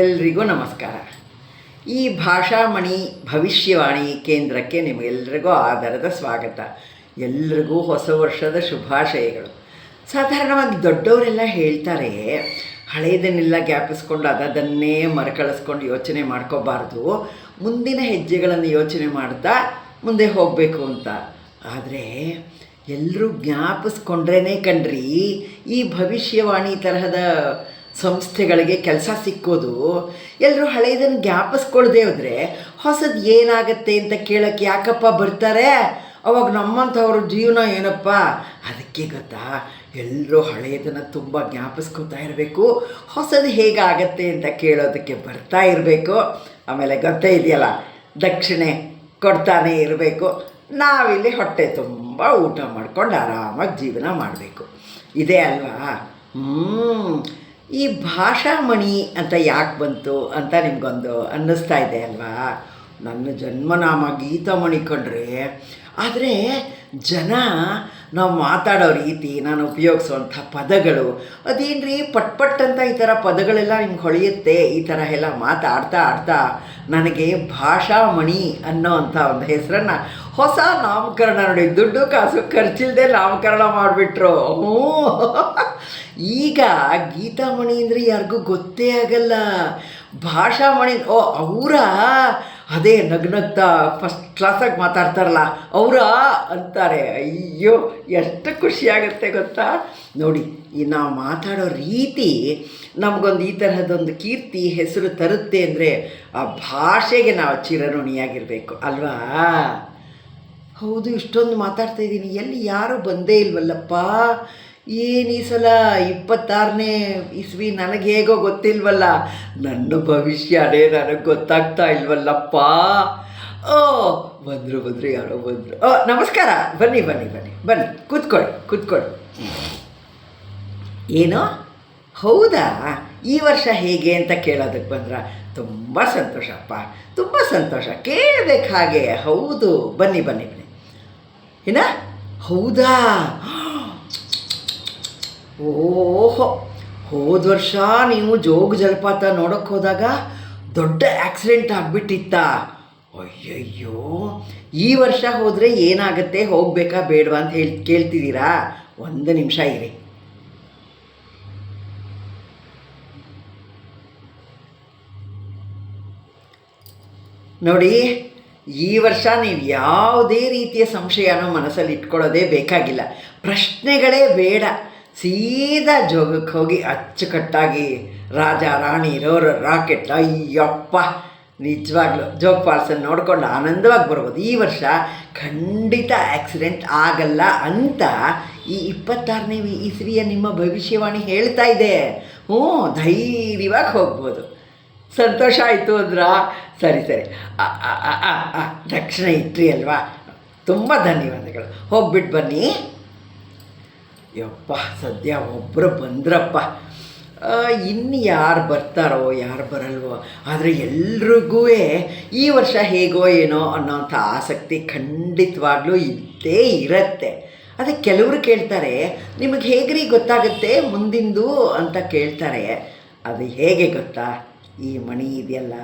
ಎಲ್ರಿಗೂ ನಮಸ್ಕಾರ. ಈ ಭಾಷಾಮಣಿ ಭವಿಷ್ಯವಾಣಿ ಕೇಂದ್ರಕ್ಕೆ ನಿಮಗೆಲ್ಲರಿಗೂ ಆಧಾರದ ಸ್ವಾಗತ. ಎಲ್ರಿಗೂ ಹೊಸ ವರ್ಷದ ಶುಭಾಶಯಗಳು. ಸಾಧಾರಣವಾಗಿ ದೊಡ್ಡವರೆಲ್ಲ ಹೇಳ್ತಾರೆ, ಹಳೆಯದನ್ನೆಲ್ಲ ಜ್ಞಾಪಿಸ್ಕೊಂಡು ಅದನ್ನೇ ಮರುಕಳಿಸ್ಕೊಂಡು ಯೋಚನೆ ಮಾಡ್ಕೋಬಾರ್ದು, ಮುಂದಿನ ಹೆಜ್ಜೆಗಳನ್ನು ಯೋಚನೆ ಮಾಡ್ತಾ ಮುಂದೆ ಹೋಗಬೇಕು ಅಂತ. ಆದರೆ ಎಲ್ಲರೂ ಜ್ಞಾಪಿಸ್ಕೊಂಡ್ರೇ ಕಣ್ರಿ ಈ ಭವಿಷ್ಯವಾಣಿ ತರಹದ ಸಂಸ್ಥೆಗಳಿಗೆ ಕೆಲಸ ಸಿಕ್ಕೋದು. ಎಲ್ಲರೂ ಹಳೆಯದನ್ನು ಜ್ಞಾಪಿಸ್ಕೊಳ್ದೆ ಹೋದರೆ ಹೊಸದು ಏನಾಗತ್ತೆ ಅಂತ ಕೇಳೋಕ್ಕೆ ಯಾಕಪ್ಪ ಬರ್ತಾರೆ? ಅವಾಗ ನಮ್ಮಂಥವ್ರ ಜೀವನ ಏನಪ್ಪ? ಅದಕ್ಕೆ ಗೊತ್ತಾ, ಎಲ್ಲರೂ ಹಳೆಯದನ್ನು ತುಂಬ ಜ್ಞಾಪಿಸ್ಕೊತಾ ಇರಬೇಕು, ಹೊಸದು ಹೇಗಾಗತ್ತೆ ಅಂತ ಕೇಳೋದಕ್ಕೆ ಬರ್ತಾ ಇರಬೇಕು. ಆಮೇಲೆ ಗೊತ್ತೇ ಇದೆಯಲ್ಲ, ದಕ್ಷಿಣೆ ಕೊಡ್ತಾನೇ ಇರಬೇಕು. ನಾವಿಲ್ಲಿ ಹೊಟ್ಟೆ ತುಂಬ ಊಟ ಮಾಡ್ಕೊಂಡು ಆರಾಮಾಗಿ ಜೀವನ ಮಾಡಬೇಕು. ಇದೇ ಅಲ್ವಾ? ಈ ಭಾಷಾಮಣಿ ಅಂತ ಯಾಕೆ ಬಂತು ಅಂತ ನಿಮಗೊಂದು ಅನ್ನಿಸ್ತಾ ಇದೆ ಅಲ್ವಾ? ನನ್ನ ಜನ್ಮನಾಮ ಗೀತಾಮಣಿ ಕಂಡ್ರೆ. ಆದರೆ ಜನ ನಾವು ಮಾತಾಡೋ ರೀತಿ, ನಾನು ಉಪಯೋಗಿಸೋವಂಥ ಪದಗಳು, ಅದೇನ್ರಿ ಪಟ್ ಅಂತ ಈ ಥರ ಪದಗಳೆಲ್ಲ ನಿಮ್ಗೆ ಹೊಳೆಯುತ್ತೆ. ಈ ಥರ ಎಲ್ಲ ಮಾತಾಡ್ತಾ ನನಗೆ ಭಾಷಾಮಣಿ ಅನ್ನೋ ಅಂಥ ಒಂದು ಹೆಸರನ್ನು, ಹೊಸ ನಾಮಕರಣ ನೋಡಿ, ದುಡ್ಡು ಕಾಸು ಖರ್ಚಿಲ್ಲದೆ ನಾಮಕರಣ ಮಾಡಿಬಿಟ್ರು. ಈಗ ಗೀತಾಮಣಿ ಅಂದರೆ ಯಾರಿಗೂ ಗೊತ್ತೇ ಆಗಲ್ಲ. ಭಾಷಾಮಣಿ, ಓ ಅವರಾ, ಅದೇ ನಗ್ನಗ್ತಾ ಫಸ್ಟ್ ಕ್ಲಾಸಾಗಿ ಮಾತಾಡ್ತಾರಲ್ಲ ಅವರಾ ಅಂತಾರೆ. ಅಯ್ಯೋ ಎಷ್ಟು ಖುಷಿಯಾಗುತ್ತೆ ಗೊತ್ತಾ ನೋಡಿ. ಈ ನಾವು ಮಾತಾಡೋ ರೀತಿ ನಮಗೊಂದು ಈ ತರಹದೊಂದು ಕೀರ್ತಿ ಹೆಸರು ತರುತ್ತೆ ಅಂದರೆ ಆ ಭಾಷೆಗೆ ನಾವು ಚಿರಋಣಿಯಾಗಿರಬೇಕು ಅಲ್ವಾ? ಹೌದು, ಇಷ್ಟೊಂದು ಮಾತಾಡ್ತಾಯಿದ್ದೀನಿ, ಎಲ್ಲಿ ಯಾರೂ ಬಂದೇ ಇಲ್ವಲ್ಲಪ್ಪ. ಏನು ಈ ಸಲ 26ನೇ ಇಸ್ವಿ ನನಗೆ ಹೇಗೋ ಗೊತ್ತಿಲ್ವಲ್ಲ, ನನ್ನ ಭವಿಷ್ಯನೇ ನನಗೆ ಗೊತ್ತಾಗ್ತಾ ಇಲ್ವಲ್ಲಪ್ಪ. ಓ ಬಂದರು ಯಾರೋ ಬಂದರು. ನಮಸ್ಕಾರ, ಬನ್ನಿ ಕೂತ್ಕೊಳ್ಳಿ. ಏನು? ಹೌದಾ, ಈ ವರ್ಷ ಹೇಗೆ ಅಂತ ಕೇಳೋದಕ್ಕೆ ಬಂದ್ರ? ತುಂಬ ಸಂತೋಷಪ್ಪ, ತುಂಬ ಸಂತೋಷ, ಕೇಳಬೇಕು ಹಾಗೆ. ಹೌದು, ಬನ್ನಿ. ಏನ? ಹೌದಾ? ಓಹೋ, ಹೋದ ವರ್ಷ ನೀವು ಜೋಗ ಜಲಪಾತ ನೋಡೋಕ್ಕೆ ಹೋದಾಗ ದೊಡ್ಡ ಆಕ್ಸಿಡೆಂಟ್ ಆಗಿಬಿಟ್ಟಿತ್ತ? ಅಯ್ಯಯ್ಯೋ, ಈ ವರ್ಷ ಹೋದರೆ ಏನಾಗುತ್ತೆ, ಹೋಗಬೇಕಾ ಬೇಡವಾ ಅಂತ ಕೇಳ್ತಿದ್ದೀರಾ? ಒಂದು ನಿಮಿಷ ಇರಿ. ನೋಡಿ, ಈ ವರ್ಷ ನೀವು ಯಾವುದೇ ರೀತಿಯ ಸಂಶಯನೋ ಮನಸ್ಸಲ್ಲಿ ಇಟ್ಕೊಳ್ಳೋದೇ ಬೇಕಾಗಿಲ್ಲ, ಪ್ರಶ್ನೆಗಳೇ ಬೇಡ. ಸೀದಾ ಜೋಗಕ್ಕೆ ಹೋಗಿ ಅಚ್ಚುಕಟ್ಟಾಗಿ ರಾಜ ರಾಣಿ ರೋರ್ ರಾಕೆಟ್, ಅಯ್ಯಪ್ಪ ನಿಜವಾಗ್ಲೂ ಜೋಗ ಫಾಲ್ಸನ್ನು ನೋಡ್ಕೊಂಡು ಆನಂದವಾಗಿ ಬರ್ಬೋದು. ಈ ವರ್ಷ ಖಂಡಿತ ಆಕ್ಸಿಡೆಂಟ್ ಆಗಲ್ಲ ಅಂತ ಈ 26ನೇ ಇಸ್ವಿಯ ನಿಮ್ಮ ಭವಿಷ್ಯವಾಣಿ ಹೇಳ್ತಾ ಇದೆ. ಧೈರ್ಯವಾಗಿ ಹೋಗ್ಬೋದು. ಸಂತೋಷ ಆಯಿತು ಅಂದ್ರ? ಸರಿ, ದಕ್ಷಿಣ ಇಟ್ರಿ ಅಲ್ವಾ? ತುಂಬ ಧನ್ಯವಾದಗಳು. ಹೋಗ್ಬಿಟ್ಟು ಬನ್ನಿ. ಯಪ್ಪ, ಸದ್ಯ ಒಬ್ಬರು ಬಂದ್ರಪ್ಪ. ಇನ್ನು ಯಾರು ಬರ್ತಾರೋ ಯಾರು ಬರಲ್ವೋ, ಆದರೆ ಎಲ್ರಿಗೂ ಈ ವರ್ಷ ಹೇಗೋ ಏನೋ ಅನ್ನೋಂಥ ಆಸಕ್ತಿ ಖಂಡಿತವಾಗ್ಲೂ ಇದ್ದೇ ಇರುತ್ತೆ. ಅದಕ್ಕೆ ಕೆಲವರು ಕೇಳ್ತಾರೆ, ನಿಮಗೆ ಹೇಗ್ರಿ ಗೊತ್ತಾಗುತ್ತೆ ಮುಂದಿಂದು ಅಂತ ಕೇಳ್ತಾರೆ. ಅದು ಹೇಗೆ ಗೊತ್ತಾ? ಈ ಮಣಿ ಇದೆಯಲ್ಲ,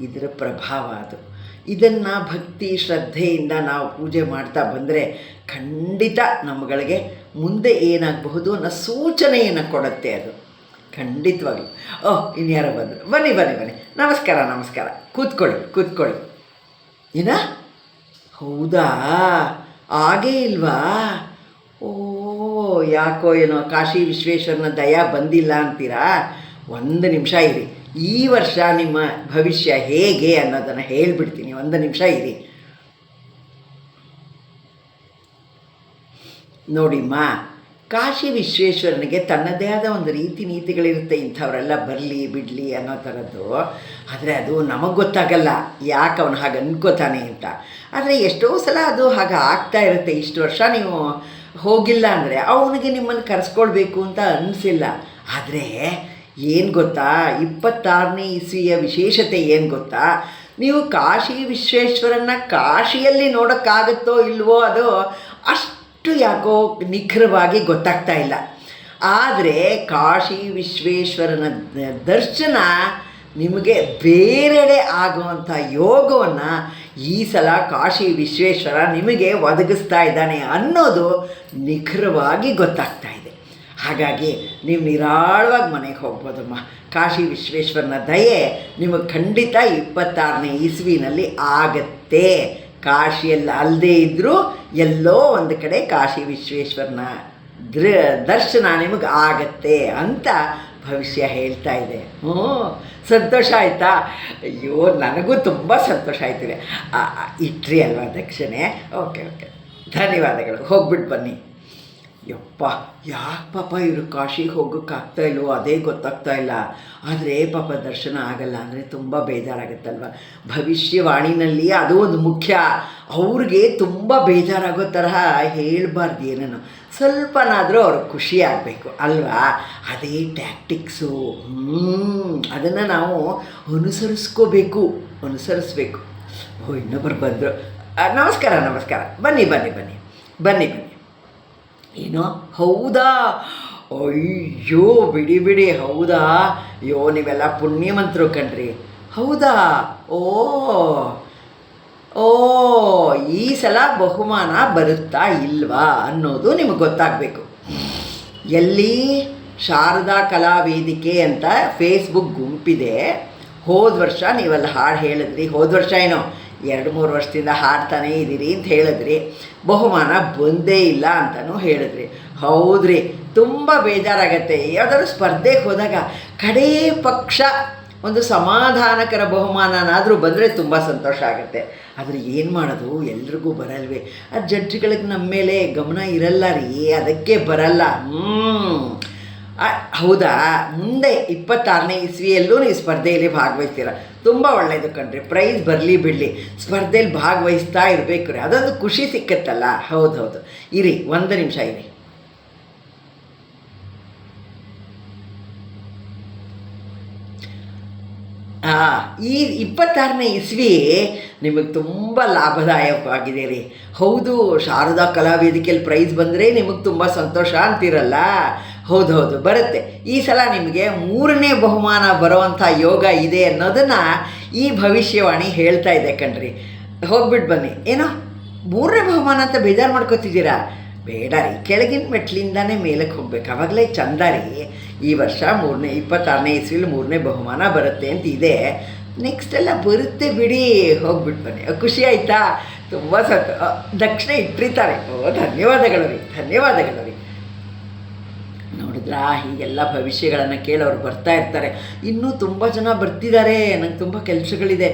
ಇದರ ಪ್ರಭಾವ ಅದು. ಇದನ್ನು ಭಕ್ತಿ ಶ್ರದ್ಧೆಯಿಂದ ನಾವು ಪೂಜೆ ಮಾಡ್ತಾ ಬಂದರೆ ಖಂಡಿತ ನಮ್ಮಗಳಿಗೆ ಮುಂದೆ ಏನಾಗಬಹುದು ಅನ್ನೋ ಸೂಚನೆಯನ್ನು ಕೊಡುತ್ತೆ ಅದು, ಖಂಡಿತವಾಗ್ಲೂ. ಇನ್ಯಾರೋ ಬಂದರು. ಬನ್ನಿ. ನಮಸ್ಕಾರ. ಕೂತ್ಕೊಳ್ಳಿ. ಏನ? ಹೌದಾ, ಆಗೇ ಇಲ್ವಾ? ಯಾಕೋ ಏನೋ ಕಾಶಿ ವಿಶ್ವೇಶ್ವರನ ದಯ ಬಂದಿಲ್ಲ ಅಂತೀರಾ? ಒಂದು ನಿಮಿಷ ಇರಿ. ಈ ವರ್ಷ ನಿಮ್ಮ ಭವಿಷ್ಯ ಹೇಗೆ ಅನ್ನೋದನ್ನು ಹೇಳಿಬಿಡ್ತೀನಿ, ಒಂದು ನಿಮಿಷ ಇರಿ. ನೋಡಿಮ್ಮ, ಕಾಶಿ ವಿಶ್ವೇಶ್ವರನಿಗೆ ತನ್ನದೇ ಆದ ಒಂದು ರೀತಿ ನೀತಿಗಳಿರುತ್ತೆ, ಇಂಥವರೆಲ್ಲ ಬರಲಿ ಬಿಡಲಿ ಅನ್ನೋ ಥರದ್ದು. ಆದರೆ ಅದು ನಮಗೆ ಗೊತ್ತಾಗಲ್ಲ ಯಾಕೆ ಅವನು ಹಾಗೆ ಅನ್ಕೋತಾನೆ ಅಂತ. ಆದರೆ ಎಷ್ಟೋ ಸಲ ಅದು ಹಾಗೆ ಆಗ್ತಾ ಇರುತ್ತೆ. ಇಷ್ಟು ವರ್ಷ ನೀವು ಹೋಗಿಲ್ಲ ಅಂದರೆ ಅವನಿಗೆ ನಿಮ್ಮನ್ನು ಕರೆಸ್ಕೊಳ್ಬೇಕು ಅಂತ ಅನಿಸಿಲ್ಲ. ಆದರೆ ಏನು ಗೊತ್ತಾ, 26ನೇ ಇಸ್ವಿಯ ವಿಶೇಷತೆ ಏನು ಗೊತ್ತಾ? ನೀವು ಕಾಶಿ ವಿಶ್ವೇಶ್ವರನ್ನ ಕಾಶಿಯಲ್ಲಿ ನೋಡೋಕ್ಕಾಗುತ್ತೋ ಇಲ್ವೋ ಅದು ಅಷ್ಟು ಯಾಕೋ ನಿಖರವಾಗಿ ಗೊತ್ತಾಗ್ತಾ ಇಲ್ಲ. ಆದರೆ ಕಾಶಿ ವಿಶ್ವೇಶ್ವರನ ದರ್ಶನ ನಿಮಗೆ ಬೇರೆಡೆ ಆಗುವಂಥ ಯೋಗವನ್ನು ಈ ಸಲ ಕಾಶಿ ವಿಶ್ವೇಶ್ವರ ನಿಮಗೆ ಒದಗಿಸ್ತಾ ಇದ್ದಾನೆ ಅನ್ನೋದು ನಿಖರವಾಗಿ ಗೊತ್ತಾಗ್ತಾ ಇದೆ. ಹಾಗಾಗಿ ನೀವು ನಿರಾಳವಾಗಿ ಮನೆಗೆ ಹೋಗ್ಬೋದಮ್ಮ. ಕಾಶಿ ವಿಶ್ವೇಶ್ವರನ ದಯೆ ನಿಮಗೆ ಖಂಡಿತ 26ನೇ ಇಸ್ವಿನಲ್ಲಿ ಆಗತ್ತೆ. ಕಾಶಿಯಲ್ಲಿ ಅಲ್ಲದೆ ಇದ್ದರೂ ಎಲ್ಲೋ ಒಂದು ಕಡೆ ಕಾಶಿ ವಿಶ್ವೇಶ್ವರನ ದರ್ಶನ ನಿಮಗೆ ಆಗತ್ತೆ ಅಂತ ಭವಿಷ್ಯ ಹೇಳ್ತಾ ಇದೆ. ಸಂತೋಷ ಆಯಿತಾ? ಅಯ್ಯೋ, ನನಗೂ ತುಂಬ ಸಂತೋಷ ಆಯ್ತಿದೆ. ಇಟ್ರಿ ಅಲ್ವಾ ದಕ್ಷಿಣೆ? ಓಕೆ, ಧನ್ಯವಾದಗಳು. ಹೋಗ್ಬಿಟ್ಟು ಬನ್ನಿ. ಯಪ್ಪ, ಯಾಕೆ ಪಾಪ ಇವರು ಕಾಶಿಗೆ ಹೋಗೋಕ್ಕಾಗ್ತಾ ಇಲ್ವೋ ಅದೇ ಗೊತ್ತಾಗ್ತಾ ಇಲ್ಲ. ಆದರೆ ಪಾಪ ದರ್ಶನ ಆಗಲ್ಲ ಅಂದರೆ ತುಂಬ ಬೇಜಾರಾಗುತ್ತಲ್ವ. ಭವಿಷ್ಯವಾಣಿನಲ್ಲಿ ಅದು ಒಂದು ಮುಖ್ಯ. ಅವ್ರಿಗೆ ತುಂಬ ಬೇಜಾರಾಗೋ ತರಹ ಹೇಳಬಾರ್ದು ಏನನ್ನು. ಸ್ವಲ್ಪನಾದರೂ ಅವ್ರಿಗೆ ಖುಷಿ ಆಗಬೇಕು ಅಲ್ವಾ? ಅದೇ ಟ್ಯಾಕ್ಟಿಕ್ಸು. ಅದನ್ನು ನಾವು ಅನುಸರಿಸ್ಬೇಕು. ಇನ್ನೊಬ್ಬರು ಬಂದರು. ನಮಸ್ಕಾರ. ಬನ್ನಿ. ಏನೋ ಹೌದಾ? ಅಯ್ಯೋ ಬಿಡಿ, ಹೌದಾ? ಅಯ್ಯೋ, ನೀವೆಲ್ಲ ಪುಣ್ಯವಂತರು ಕಣ್ರಿ. ಹೌದಾ? ಓ ಈ ಸಲ ಬಹುಮಾನ ಬರುತ್ತಾ ಇಲ್ವಾ ಅನ್ನೋದು ನಿಮಗೆ ಗೊತ್ತಾಗಬೇಕು. ಎಲ್ಲಿ? ಶಾರದಾ ಕಲಾವೇದಿಕೆ ಅಂತ ಫೇಸ್ಬುಕ್ ಗುಂಪಿದೆ. ಹೋದ ವರ್ಷ ನೀವೆಲ್ಲ ಹಾಡು ಹೇಳಿದ್ರಿ. ಹೋದ ವರ್ಷ ಏನೋ 2-3 ವರ್ಷದಿಂದ ಹಾಡ್ತಾನೇ ಇದ್ದೀರಿ ಅಂತ ಹೇಳಿದ್ರಿ. ಬಹುಮಾನ ಬಂದೇ ಇಲ್ಲ ಅಂತಲೂ ಹೇಳಿದ್ರಿ. ಹೌದ್ರಿ, ತುಂಬ ಬೇಜಾರಾಗತ್ತೆ. ಯಾವುದಾದ್ರು ಸ್ಪರ್ಧೆಗೆ ಹೋದಾಗ ಕಡೇ ಪಕ್ಷ ಒಂದು ಸಮಾಧಾನಕರ ಬಹುಮಾನನಾದರೂ ಬಂದರೆ ತುಂಬ ಸಂತೋಷ ಆಗುತ್ತೆ. ಆದರೆ ಏನು ಮಾಡೋದು, ಎಲ್ರಿಗೂ ಬರಲ್ವೇ? ಆ ಜಡ್ಜ್ಗಳಿಗೆ ನಮ್ಮ ಮೇಲೆ ಗಮನ ಇರಲ್ಲ ರೀ, ಅದಕ್ಕೆ ಬರಲ್ಲ. ಹೌದಾ? ಮುಂದೆ 26ನೇ ಇಸ್ವಿಯಲ್ಲೂ ನೀವು ಸ್ಪರ್ಧೆಯಲ್ಲಿ ಭಾಗವಹಿಸ್ತೀರ. ತುಂಬ ಒಳ್ಳೆಯದು ಕಣ್ರಿ. ಪ್ರೈಸ್ ಬರಲಿ ಬಿಡಲಿ, ಸ್ಪರ್ಧೆಯಲ್ಲಿ ಭಾಗವಹಿಸ್ತಾ ಇರಬೇಕು ರೀ. ಅದೊಂದು ಖುಷಿ ಸಿಕ್ಕತ್ತಲ್ಲ. ಹೌದು. ಇರಿ, 1 ನಿಮಿಷ ಇರಿ. ಈ 26ನೇ ಇಸ್ವಿ ನಿಮಗೆ ತುಂಬ ಲಾಭದಾಯಕವಾಗಿದೆ ರೀ. ಹೌದು, ಶಾರದಾ ಕಲಾವೇದಿಕೆಯಲ್ಲಿ ಪ್ರೈಸ್ ಬಂದರೆ ನಿಮಗೆ ತುಂಬ ಸಂತೋಷ ಅಂತಿರಲ್ಲ. ಹೌದು, ಬರುತ್ತೆ. ಈ ಸಲ ನಿಮಗೆ 3ನೇ ಬಹುಮಾನ ಬರುವಂಥ ಯೋಗ ಇದೆ ಅನ್ನೋದನ್ನು ಈ ಭವಿಷ್ಯವಾಣಿ ಹೇಳ್ತಾ ಇದೆ ಕಣ್ರಿ. ಹೋಗ್ಬಿಟ್ಟು ಬನ್ನಿ. ಏನೋ 3ನೇ ಬಹುಮಾನ ಅಂತ ಬೇಜಾರು ಮಾಡ್ಕೊತಿದ್ದೀರಾ? ಬೇಡ ರೀ, ಕೆಳಗಿನ ಮೆಟ್ಲಿಂದಾನೇ ಮೇಲಕ್ಕೆ ಹೋಗ್ಬೇಕು, ಆವಾಗಲೇ ಚಂದ ರೀ. ಈ ವರ್ಷ 26ನೇ ಇಸ್ವಿಲಿ 3ನೇ ಬಹುಮಾನ ಬರುತ್ತೆ ಅಂತ ಇದೆ. ನೆಕ್ಸ್ಟ್ ಎಲ್ಲ ಬರುತ್ತೆ ಬಿಡಿ. ಹೋಗ್ಬಿಟ್ಟು ಬನ್ನಿ. ಖುಷಿ ಆಯಿತಾ? ತುಂಬ ದಕ್ಷಿಣ ಇಟ್ಟಿರ್ತಾರೆ. ಧನ್ಯವಾದಗಳು ರೀ. ನೋಡಿದ್ರಾ, ಹೀಗೆಲ್ಲ ಭವಿಷ್ಯಗಳನ್ನು ಕೇಳೋರು ಬರ್ತಾ ಇರ್ತಾರೆ. ಇನ್ನೂ ತುಂಬ ಜನ ಬರ್ತಿದ್ದಾರೆ. ನಂಗೆ ತುಂಬ ಕೆಲಸಗಳಿದೆ.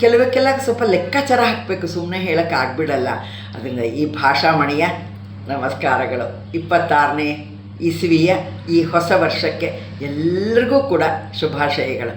ಕೆಲವಕ್ಕೆಲ್ಲ ಸ್ವಲ್ಪ ಲೆಕ್ಕಾಚಾರ ಹಾಕಬೇಕು, ಸುಮ್ಮನೆ ಹೇಳೋಕ್ಕೆ ಆಗ್ಬಿಡಲ್ಲ. ಅದರಿಂದ ಈ ಭಾಷಾಮಣಿಯ ನಮಸ್ಕಾರಗಳು. 26ನೇ ಇಸ್ವಿಯ ಈ ಹೊಸ ವರ್ಷಕ್ಕೆ ಎಲ್ರಿಗೂ ಕೂಡ ಶುಭಾಶಯಗಳು.